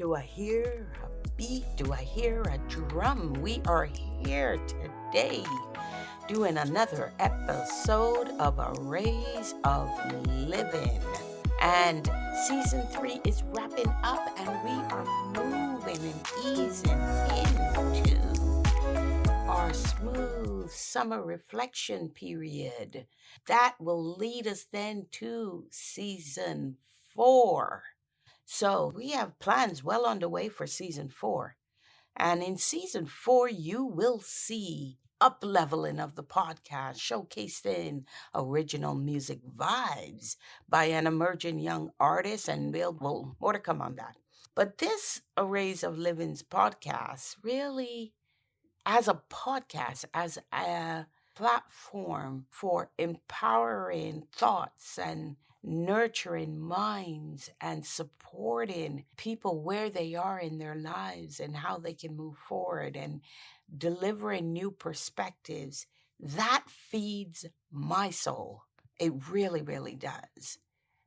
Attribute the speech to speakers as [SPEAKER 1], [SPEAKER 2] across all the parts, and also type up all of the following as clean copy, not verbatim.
[SPEAKER 1] Do I hear a beat? Do I hear a drum? We are here today doing another episode of Arrays of Living. And season 3 is wrapping up, and we are moving and easing into our smooth summer reflection period. That will lead us then to season 4. So we have plans well underway for season 4. And in season 4, you will see up-leveling of the podcast, showcasing original music vibes by an emerging young artist, and we'll more to come on that. But this Arrays of Living's podcast really, as a podcast, as a platform for empowering thoughts and nurturing minds and supporting people where they are in their lives and how they can move forward and delivering new perspectives, that feeds my soul. It really, really does.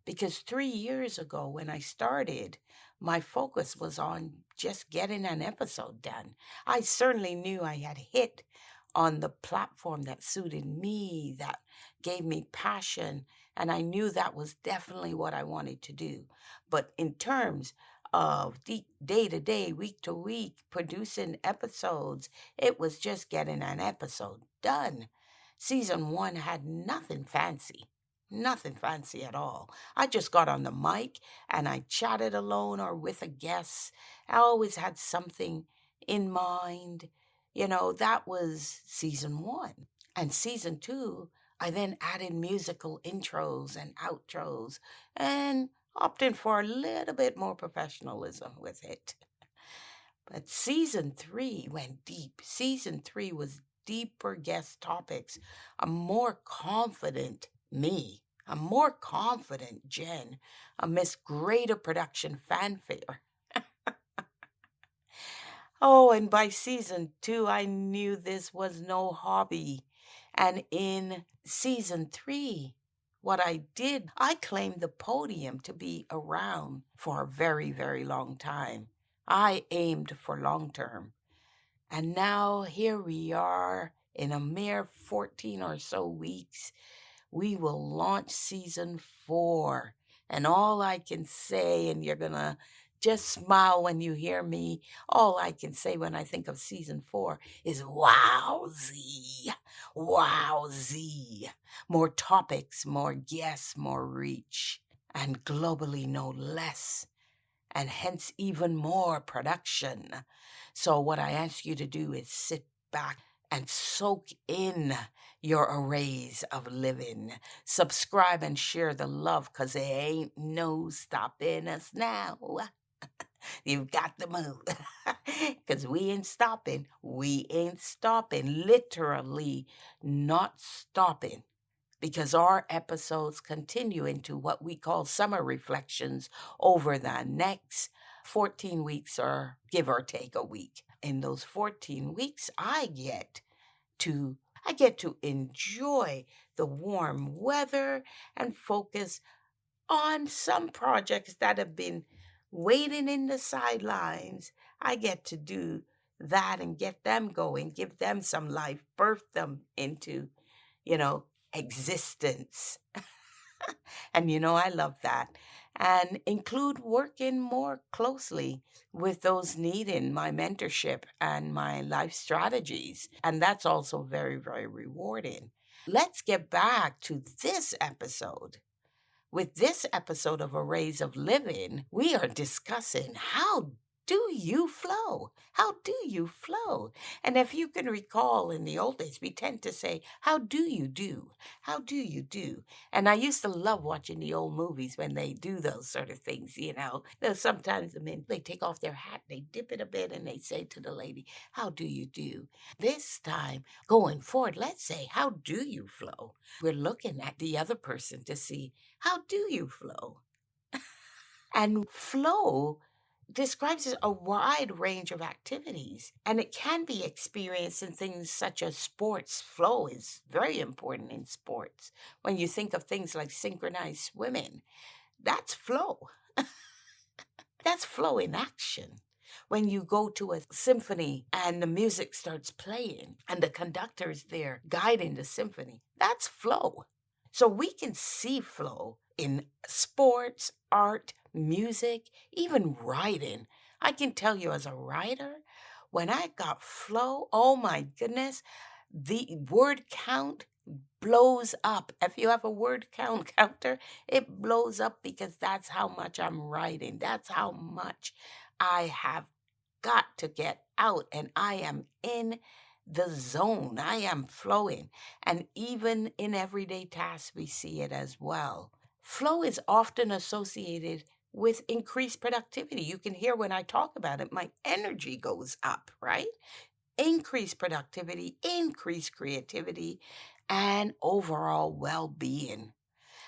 [SPEAKER 1] Because 3 years ago, when I started, my focus was on just getting an episode done. I certainly knew I had hit on the platform that suited me, that gave me passion, and I knew that was definitely what I wanted to do. But in terms of the day to day, week to week, producing episodes, it was just getting an episode done. Season 1 had nothing fancy. Nothing fancy at all. I just got on the mic and I chatted alone or with a guest. I always had something in mind. That was season 1. And season 2, I then added musical intros and outros and opted for a little bit more professionalism with it. But season 3 went deep. Season 3 was deeper guest topics, a more confident me, a more confident Jenn, amidst greater production fanfare. Oh, and by season 2, I knew this was no hobby. And in season 3, what I did, I claimed the podium to be around for a very, very long time. I aimed for long term. And now here we are in a mere 14 or so weeks. We will launch season 4. And all I can say, and you're going to just smile when you hear me, all I can say when I think of season 4 is wowzy, wowzy. More topics, more guests, more reach, and globally no less, and hence even more production. So what I ask you to do is sit back and soak in your arrays of living. Subscribe and share the love, because there ain't no stopping us now. You've got to move, because we ain't stopping. We ain't stopping, literally not stopping, because our episodes continue into what we call summer reflections over the next 14 weeks, or give or take a week. In those 14 weeks, I get to enjoy the warm weather and focus on some projects that have been waiting in the sidelines. I get to do that and get them going, give them some life, birth them into, existence. And I love that. And include working more closely with those needing my mentorship and my life strategies. And that's also very, very rewarding. Let's get back to this episode. With this episode of Arrays of Living, we are discussing how do you flow? How do you flow? And if you can recall, in the old days, we tend to say, how do you do? How do you do? And I used to love watching the old movies when they do those sort of things, Sometimes the men, they take off their hat, they dip it a bit, and they say to the lady, how do you do? This time, going forward, let's say, how do you flow? We're looking at the other person to see, how do you flow? And flow describes a wide range of activities, and it can be experienced in things such as sports. Flow is very important in sports. When you think of things like synchronized swimming, that's flow. That's flow in action. When you go to a symphony and the music starts playing and the conductor is there guiding the symphony, that's flow. So we can see flow in sports, art, music, even writing. I can tell you as a writer, when I got flow, oh my goodness, the word count blows up. If you have a word count counter, it blows up because that's how much I'm writing. That's how much I have got to get out, and I am in the zone. I am flowing. And even in everyday tasks, we see it as well. Flow is often associated with increased productivity. You can hear when I talk about it, my energy goes up, right? Increased productivity, increased creativity, and overall well being.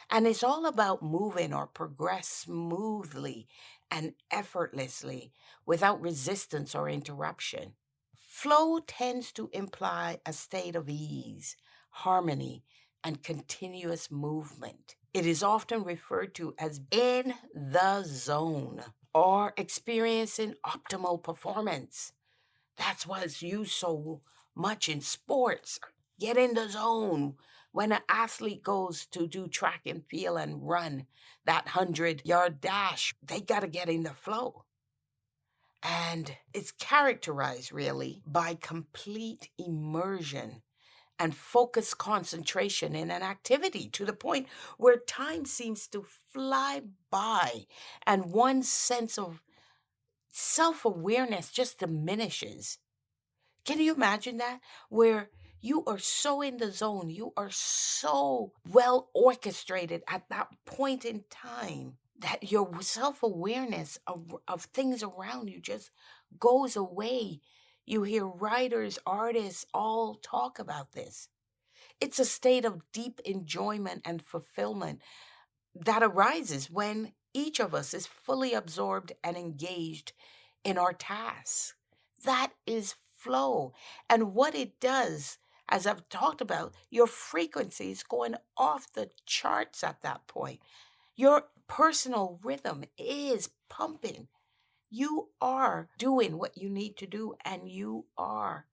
[SPEAKER 1] And it's all about moving or progress smoothly and effortlessly without resistance or interruption. Flow tends to imply a state of ease, harmony, and continuous movement. It is often referred to as in the zone or experiencing optimal performance. That's why it's used so much in sports. Get in the zone. When an athlete goes to do track and field and run that 100-yard dash, they got to get in the flow. And it's characterized really by complete immersion and focused concentration in an activity to the point where time seems to fly by and one's sense of self awareness just diminishes. Can you imagine that? Where you are so in the zone, you are so well orchestrated at that point in time that your self awareness of things around you just goes away. You hear writers, artists all talk about this. It's a state of deep enjoyment and fulfillment that arises when each of us is fully absorbed and engaged in our tasks. That is flow. And what it does, as I've talked about, your frequency is going off the charts at that point. Your personal rhythm is pumping. You are doing what you need to do and you are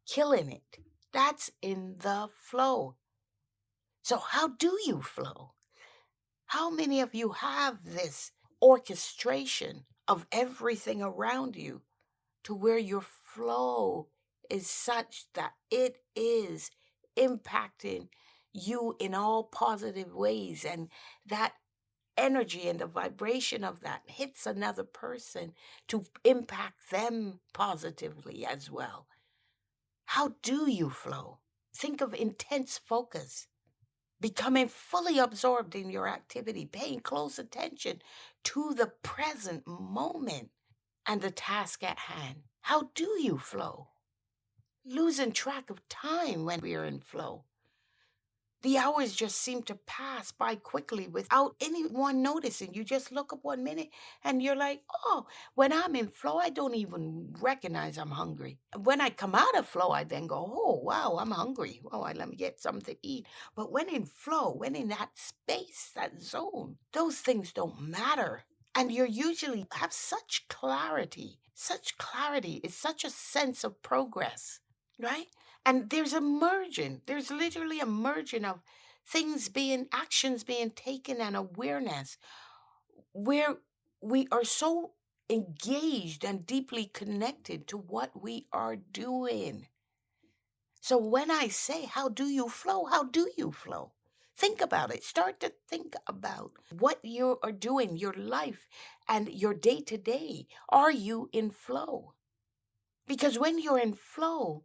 [SPEAKER 1] killing it. That's in the flow. So, how do you flow? How many of you have this orchestration of everything around you to where your flow is such that it is impacting you in all positive ways, and that energy and the vibration of that hits another person to impact them positively as well? How do you flow? Think of intense focus, becoming fully absorbed in your activity, paying close attention to the present moment and the task at hand. How do you flow? Losing track of time when we are in flow. The hours just seem to pass by quickly without anyone noticing. You just look up 1 minute and you're like, oh, when I'm in flow, I don't even recognize I'm hungry. When I come out of flow, I then go, oh, wow, I'm hungry. Oh, let me get something to eat. But when in flow, when in that space, that zone, those things don't matter. And you usually have such clarity. Such clarity is such a sense of progress, right? And there's a merging. There's literally a merging of actions being taken, and awareness where we are so engaged and deeply connected to what we are doing. So when I say, how do you flow? How do you flow? Think about it. Start to think about what you are doing, your life and your day to day. Are you in flow? Because when you're in flow,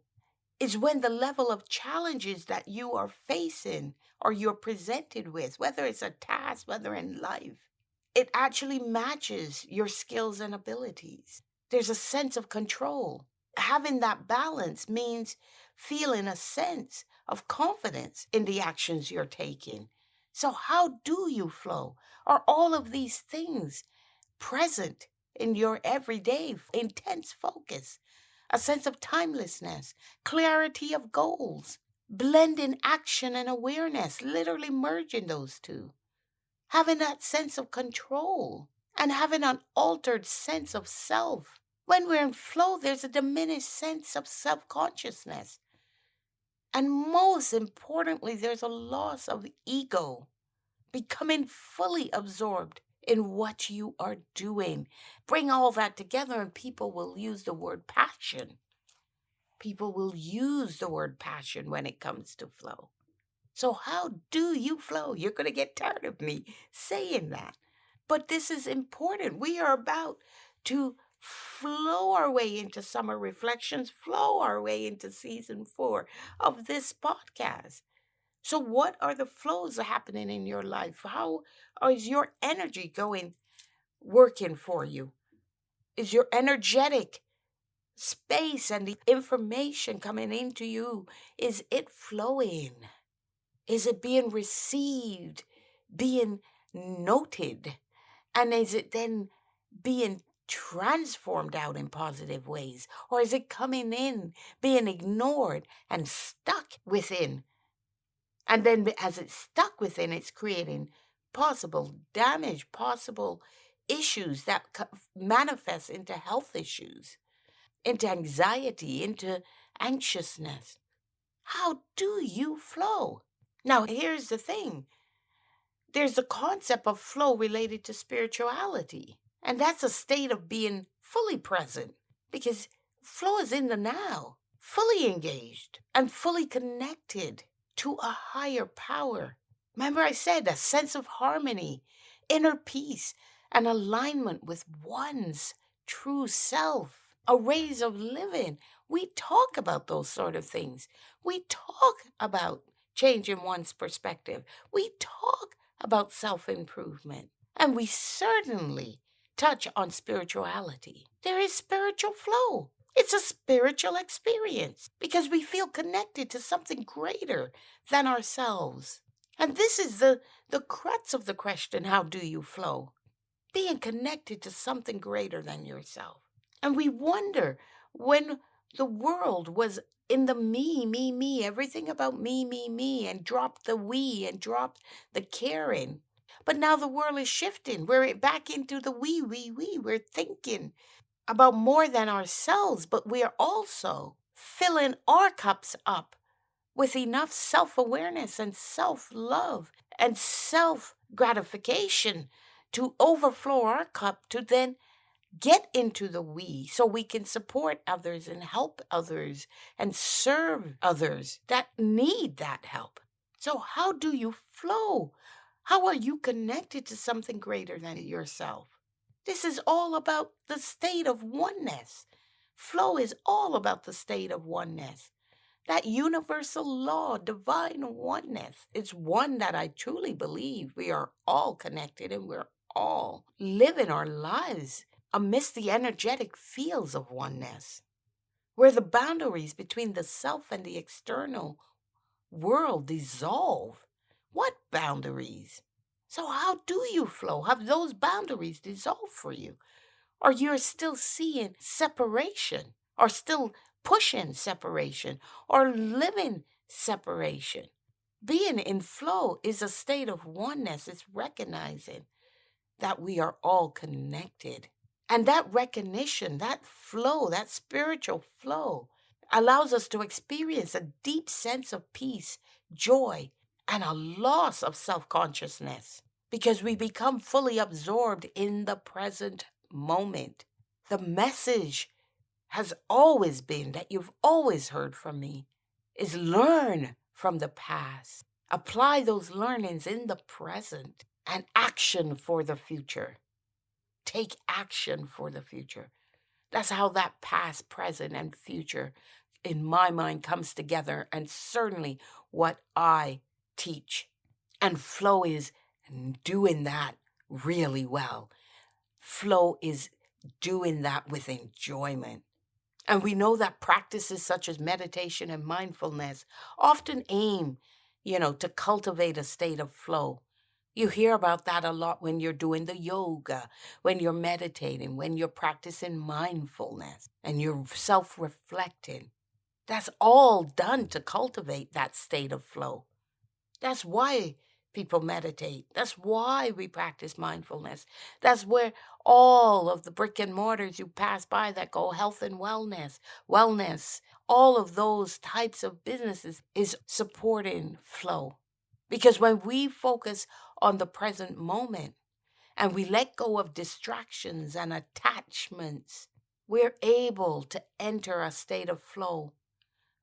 [SPEAKER 1] is when the level of challenges that you are facing or you're presented with, whether it's a task, whether in life, it actually matches your skills and abilities. There's a sense of control. Having that balance means feeling a sense of confidence in the actions you're taking. So, how do you flow? Are all of these things present in your everyday intense focus? A sense of timelessness, clarity of goals, blending action and awareness, literally merging those two, having that sense of control and having an altered sense of self. When we're in flow, there's a diminished sense of self-consciousness. And most importantly, there's a loss of ego, becoming fully absorbed in what you are doing. Bring all that together, and people will use the word passion. People will use the word passion when it comes to flow. So, how do you flow? You're going to get tired of me saying that. But this is important. We are about to flow our way into summer reflections, flow our way into season 4 of this podcast. So, what are the flows happening in your life? How is your energy working for you? Is your energetic space and the information coming into you, is it flowing? Is it being received, being noted? And is it then being transformed out in positive ways? Or is it coming in, being ignored and stuck within? And then as it's stuck within, it's creating possible damage, possible issues that manifest into health issues, into anxiety, into anxiousness. How do you flow? Now, here's the thing. There's the concept of flow related to spirituality. And that's a state of being fully present, because flow is in the now, fully engaged and fully connected to a higher power. Remember, I said a sense of harmony, inner peace, and alignment with one's true self, a ways of living. We talk about those sort of things. We talk about changing one's perspective. We talk about self-improvement. And we certainly touch on spirituality. There is spiritual flow. It's a spiritual experience because we feel connected to something greater than ourselves. And this is the crux of the question, how do you flow? Being connected to something greater than yourself. And we wonder, when the world was in the me, everything about me, and dropped the we and dropped the caring. But now the world is shifting. We're back into the we. We're thinking about more than ourselves, but we are also filling our cups up with enough self-awareness and self-love and self-gratification to overflow our cup to then get into the we, so we can support others and help others and serve others that need that help. So how do you flow? How are you connected to something greater than yourself? This is all about the state of oneness. Flow is all about the state of oneness. That universal law, divine oneness. It's one that I truly believe we are all connected, and we're all living our lives amidst the energetic fields of oneness, where the boundaries between the self and the external world dissolve. What boundaries? So how do you flow? Have those boundaries dissolved for you? Or you're still seeing separation, or still pushing separation, or living separation? Being in flow is a state of oneness. It's recognizing that we are all connected. And that recognition, that flow, that spiritual flow, allows us to experience a deep sense of peace, joy, and a loss of self-consciousness, because we become fully absorbed in the present moment. The message has always been, that you've always heard from me, is learn from the past. Apply those learnings in the present, and action for the future. Take action for the future. That's how that past, present, and future, in my mind, comes together, and certainly what I teach. And flow is doing that really well. Flow is doing that with enjoyment. And we know that practices such as meditation and mindfulness often aim, to cultivate a state of flow. You hear about that a lot when you're doing the yoga, when you're meditating, when you're practicing mindfulness and you're self-reflecting. That's all done to cultivate that state of flow. That's why people meditate. That's why we practice mindfulness. That's where all of the brick and mortars you pass by that go health and wellness, all of those types of businesses is supporting flow. Because when we focus on the present moment and we let go of distractions and attachments, we're able to enter a state of flow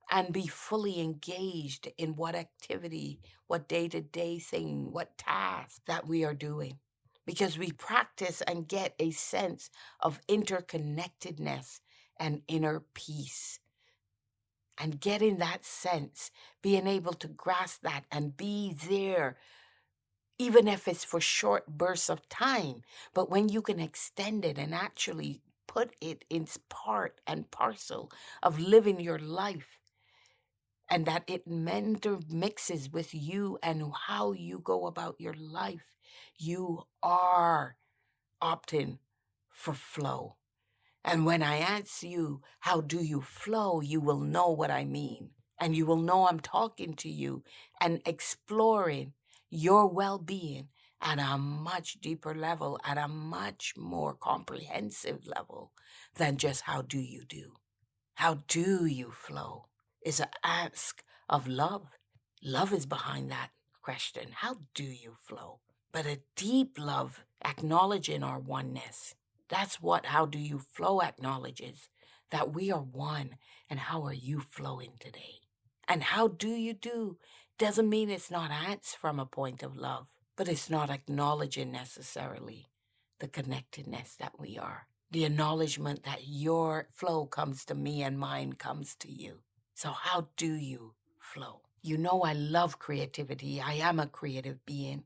[SPEAKER 1] and be fully engaged in what activity, what day-to-day thing, what task that we are doing. Because we practice and get a sense of interconnectedness and inner peace. And getting that sense, being able to grasp that and be there, even if it's for short bursts of time, but when you can extend it and actually put it in part and parcel of living your life, and that it mixes with you and how you go about your life, you are opting for flow. And when I ask you, how do you flow, you will know what I mean. And you will know I'm talking to you and exploring your well-being at a much deeper level, at a much more comprehensive level than just how do you do. How do you flow is an ask of love. Love is behind that question. How do you flow? But a deep love acknowledging our oneness. That's what how do you flow acknowledges, that we are one. And how are you flowing today? And how do you do doesn't mean it's not asked from a point of love, but it's not acknowledging necessarily the connectedness that we are. The acknowledgement that your flow comes to me and mine comes to you. So how do you flow? You know I love creativity. I am a creative being.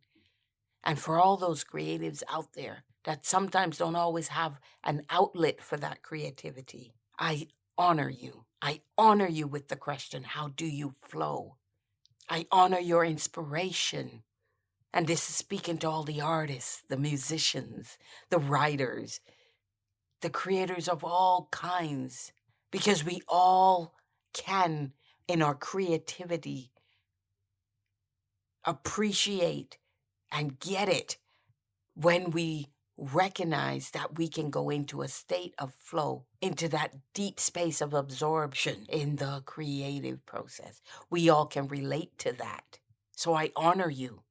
[SPEAKER 1] And for all those creatives out there that sometimes don't always have an outlet for that creativity, I honor you. I honor you with the question, how do you flow? I honor your inspiration. And this is speaking to all the artists, the musicians, the writers, the creators of all kinds, because we all can, in our creativity, appreciate and get it when we recognize that we can go into a state of flow, into that deep space of absorption in the creative process. We all can relate to that. So I honor you.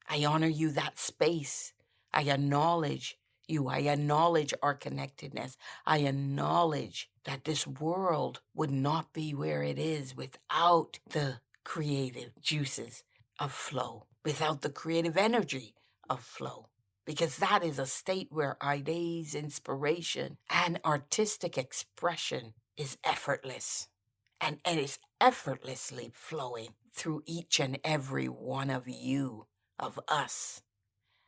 [SPEAKER 1] I honor you, that space. I acknowledge you. I acknowledge our connectedness. I acknowledge that this world would not be where it is without the creative juices of flow, without the creative energy of flow. Because that is a state where ideas, inspiration, and artistic expression is effortless. And it is effortlessly flowing through each and every one of you, of us.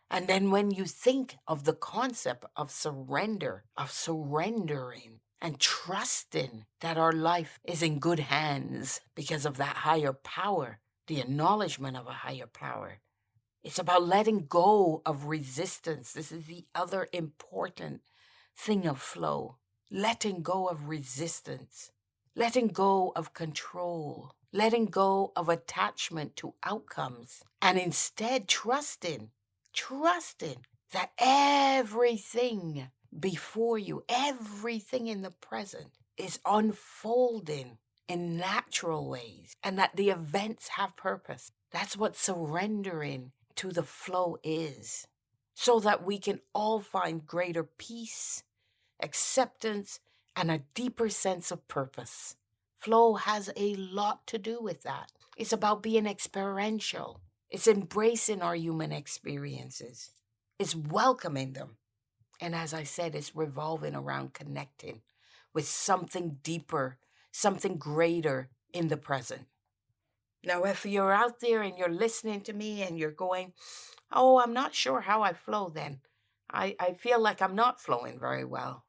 [SPEAKER 1] And then when you think of the concept of surrender, of surrendering and trusting that our life is in good hands because of that higher power, the acknowledgement of a higher power. It's about letting go of resistance. This is the other important thing of flow. Letting go of resistance. Letting go of control. Letting go of attachment to outcomes. And instead trusting that everything before you, everything in the present is unfolding in natural ways, and that the events have purpose. That's what surrendering to the flow is, so that we can all find greater peace, acceptance, and a deeper sense of purpose. Flow has a lot to do with that. It's about being experiential. It's embracing our human experiences. It's welcoming them. And as I said, it's revolving around connecting with something deeper, something greater in the present. Now, if you're out there and you're listening to me and you're going, oh, I'm not sure how I flow then. I feel like I'm not flowing very well.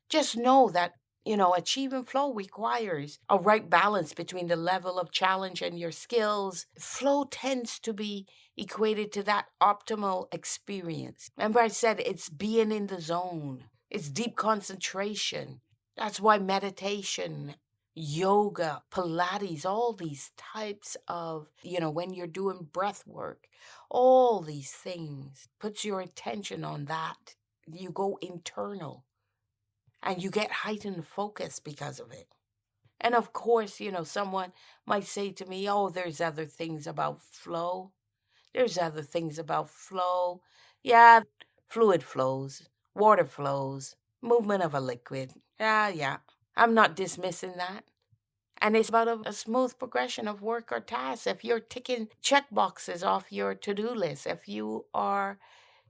[SPEAKER 1] Just know that, achieving flow requires a right balance between the level of challenge and your skills. Flow tends to be equated to that optimal experience. Remember I said it's being in the zone. It's deep concentration. That's why meditation, yoga, Pilates, all these types of, when you're doing breath work, all these things puts your attention on that. You go internal and you get heightened focus because of it. And of course, someone might say to me, oh, there's other things about flow. There's other things about flow. Yeah, fluid flows, water flows, movement of a liquid. Yeah. I'm not dismissing that. And it's about a smooth progression of work or tasks. If you're ticking check boxes off your to do list, if you are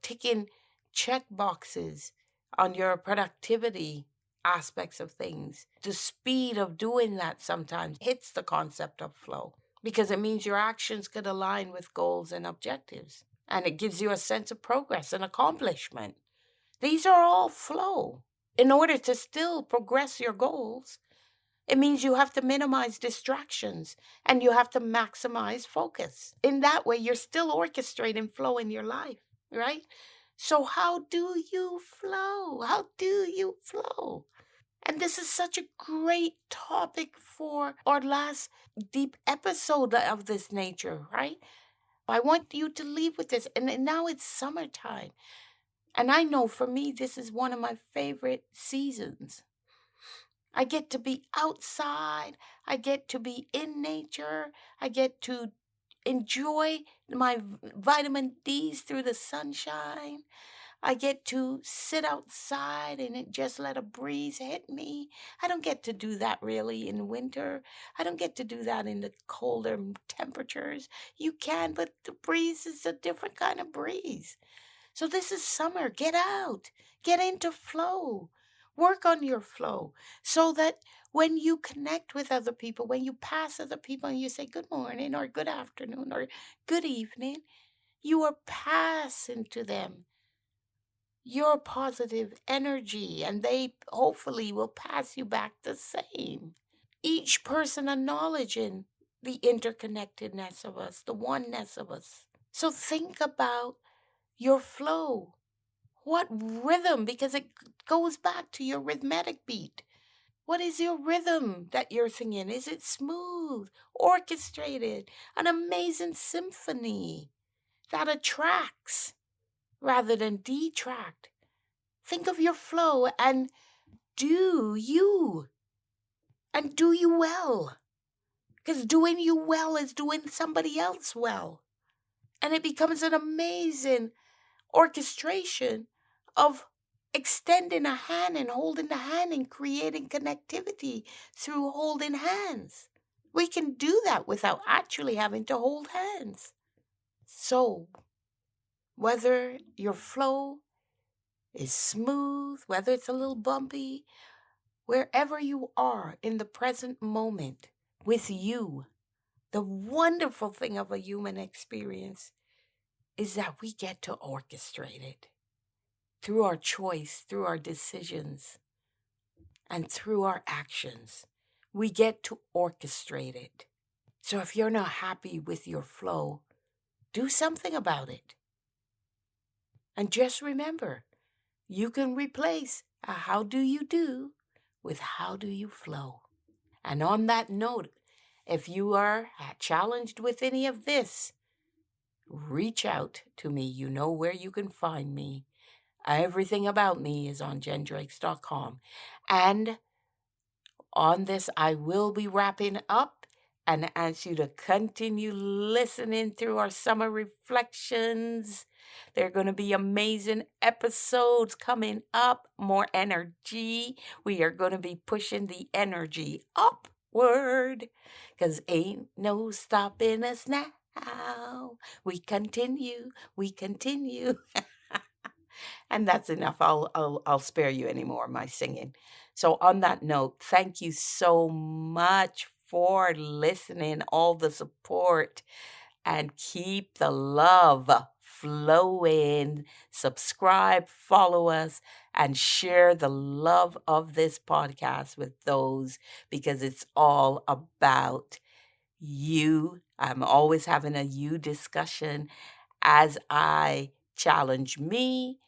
[SPEAKER 1] ticking check boxes on your productivity aspects of things, the speed of doing that sometimes hits the concept of flow because it means your actions could align with goals and objectives. And it gives you a sense of progress and accomplishment. These are all flow. In order to still progress your goals, it means you have to minimize distractions and you have to maximize focus. In that way, you're still orchestrating flow in your life, right? So, how do you flow? How do you flow? And this is such a great topic for our last deep episode of this nature, right? I want you to leave with this. And now it's summertime. And I know for me, this is one of my favorite seasons. I get to be outside. I get to be in nature. I get to enjoy my vitamin D's through the sunshine. I get to sit outside and just let a breeze hit me. I don't get to do that really in winter. I don't get to do that in the colder temperatures. You can, but the breeze is a different kind of breeze. So this is summer. Get out, get into flow, work on your flow so that when you connect with other people, when you pass other people and you say good morning or good afternoon or good evening, you are passing to them your positive energy and they hopefully will pass you back the same. Each person acknowledging the interconnectedness of us, the oneness of us. So think about your flow. What rhythm? Because it goes back to your rhythmic beat. What is your rhythm that you're singing? Is it smooth, orchestrated, an amazing symphony that attracts rather than detract? Think of your flow and do you, and do you well. Because doing you well is doing somebody else well. And it becomes an amazing orchestration of extending a hand and holding the hand and creating connectivity through holding hands. We can do that without actually having to hold hands. So, whether your flow is smooth, whether it's a little bumpy, wherever you are in the present moment with you, the wonderful thing of a human experience is that we get to orchestrate it through our choice, through our decisions, and through our actions. We get to orchestrate it. So if you're not happy with your flow, do something about it. And just remember, you can replace a how do you do with how do you flow. And on that note, if you are challenged with any of this, reach out to me. You know where you can find me. Everything about me is on jendrakes.com. And on this, I will be wrapping up and ask you to continue listening through our summer reflections. There are going to be amazing episodes coming up, more energy. We are going to be pushing the energy upward because ain't no stopping us now. We continue, we continue. And that's enough. I'll spare you any more of my singing. So on that note, thank you so much for listening, all the support, and keep the love flowing. Subscribe, follow us, and share the love of this podcast with those because it's all about you. I'm always having a you discussion as I challenge me,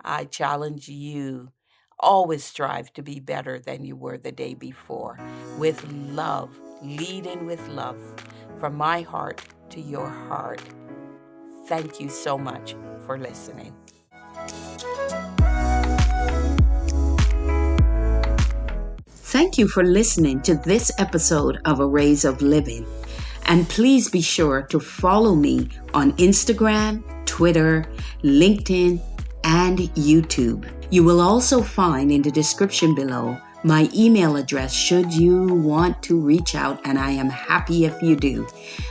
[SPEAKER 1] I challenge you Always strive to be better than you were the day before. With love, lead in with love. From my heart to your heart. Thank you so much for listening. Thank you for listening to this episode of Arrays of Living. And please be sure to follow me on Instagram, Twitter, LinkedIn, and YouTube. You will also find in the description below my email address should you want to reach out, and I am happy if you do.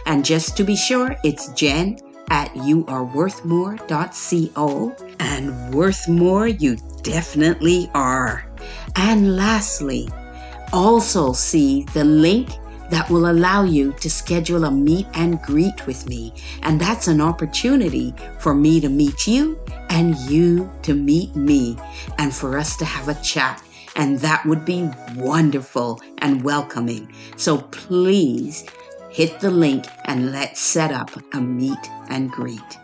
[SPEAKER 1] And just to be sure, it's Jenn at youareworthmore.co, and worth more you definitely are. And lastly, also see the link that will allow you to schedule a meet and greet with me. And that's an opportunity for me to meet you and you to meet me and for us to have a chat. And that would be wonderful and welcoming. So please hit the link and let's set up a meet and greet.